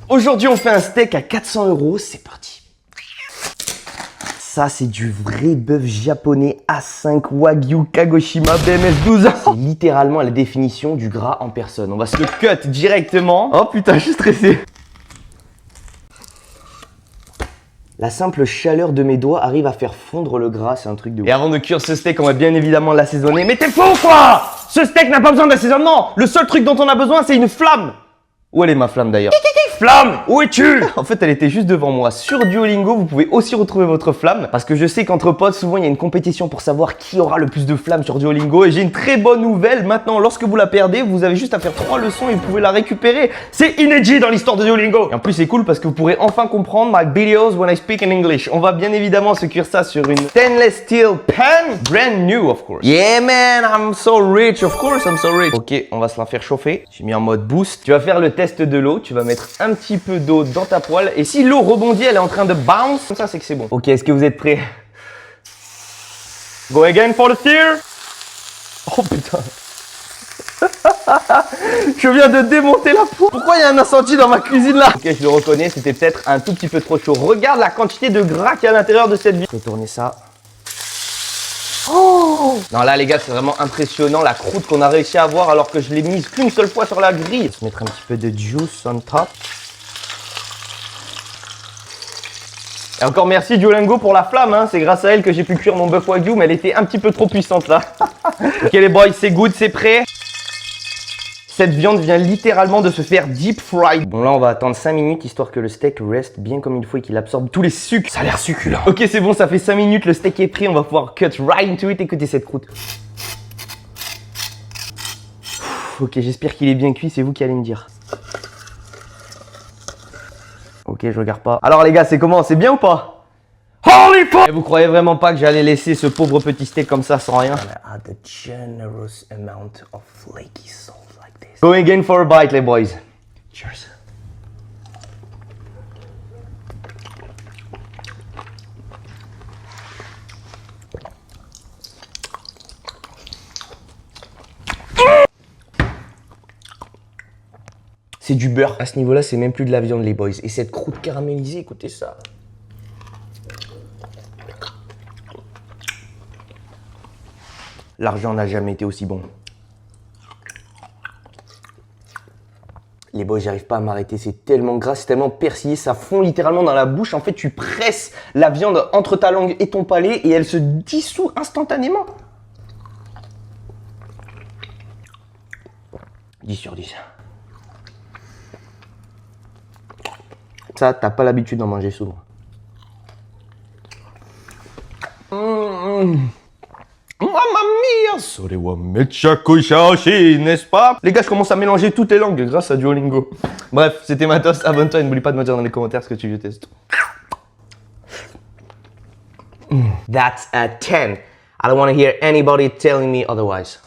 Aujourd'hui, on fait un steak à 400 €, c'est parti. Ça, c'est du vrai bœuf japonais A5 Wagyu Kagoshima BMS 12. C'est littéralement la définition du gras en personne. On va se le cut directement. Oh putain, je suis stressé. La simple chaleur de mes doigts arrive à faire fondre le gras, c'est un truc de ouf. Et avant de cuire ce steak, on va bien évidemment l'assaisonner. Mais t'es fou quoi? Ce steak n'a pas besoin d'assaisonnement. Le seul truc dont on a besoin, c'est une flamme. Où elle est ma flamme d'ailleurs? Flamme, où es-tu? En fait, elle était juste devant moi. Sur Duolingo, vous pouvez aussi retrouver votre flamme. Parce que je sais qu'entre potes, souvent, il y a une compétition pour savoir qui aura le plus de flammes sur Duolingo. Et j'ai une très bonne nouvelle. Maintenant, lorsque vous la perdez, vous avez juste à faire 3 leçons et vous pouvez la récupérer. C'est inédit dans l'histoire de Duolingo. Et en plus, c'est cool parce que vous pourrez enfin comprendre my videos when I speak in English. On va bien évidemment se cuire ça sur une stainless steel pan. Brand new, of course. Yeah, man, I'm so rich. Of course, I'm so rich. Ok, on va se la faire chauffer. J'ai mis en mode boost. Tu vas faire le test de l'eau. Tu vas mettre un petit peu d'eau dans ta poêle et si l'eau rebondit, elle est en train de bounce, comme ça c'est que c'est bon. Ok, est-ce que vous êtes prêts? Go again for the sear. Oh putain. Je viens de démonter la poêle. Pourquoi il y a un incendie dans ma cuisine là? Ok, je le reconnais, c'était peut-être un tout petit peu trop chaud. Regarde la quantité de gras qu'il y a à l'intérieur de cette vie. Je vais tourner ça. Oh non là les gars, c'est vraiment impressionnant la croûte qu'on a réussi à avoir alors que je l'ai mise qu'une seule fois sur la grille. Je vais mettre un petit peu de juice on top. Et encore merci Duolingo pour la flamme, hein. C'est grâce à elle que j'ai pu cuire mon bœuf wagyu, mais elle était un petit peu trop puissante là. Ok les boys, c'est good, c'est prêt. Cette viande vient littéralement de se faire deep fry. Bon là on va attendre 5 minutes histoire que le steak reste bien comme il faut et qu'il absorbe tous les sucres. Ça a l'air succulent. Ok c'est bon, ça fait 5 minutes, le steak est prêt, on va pouvoir cut right into it. Écoutez cette croûte. Ok, j'espère qu'il est bien cuit, c'est vous qui allez me dire. Ok, je regarde pas. Alors les gars, c'est comment? C'est bien ou pas? Holy fuck! Et vous croyez vraiment pas que j'allais laisser ce pauvre petit steak comme ça sans rien? Add a generous amount of flaky salt like this. Going again for a bite, les boys. Cheers. C'est du beurre. À ce niveau-là, c'est même plus de la viande, les boys. Et cette croûte caramélisée, écoutez ça. L'argent n'a jamais été aussi bon. Les boys, j'arrive pas à m'arrêter. C'est tellement gras, c'est tellement persillé. Ça fond littéralement dans la bouche. En fait, tu presses la viande entre ta langue et ton palais et elle se dissout instantanément. 10 sur 10. Ça, t'as pas l'habitude d'en manger souvent. Mamma mia, sorewa mecha koishaoshi, n'est-ce pas? Les gars, je commence à mélanger toutes les langues grâce à Duolingo. Bref, c'était Matos, abonne-toi et n'oublie pas de me dire dans les commentaires ce que tu veux tester. That's a 10. I don't want to hear anybody telling me otherwise.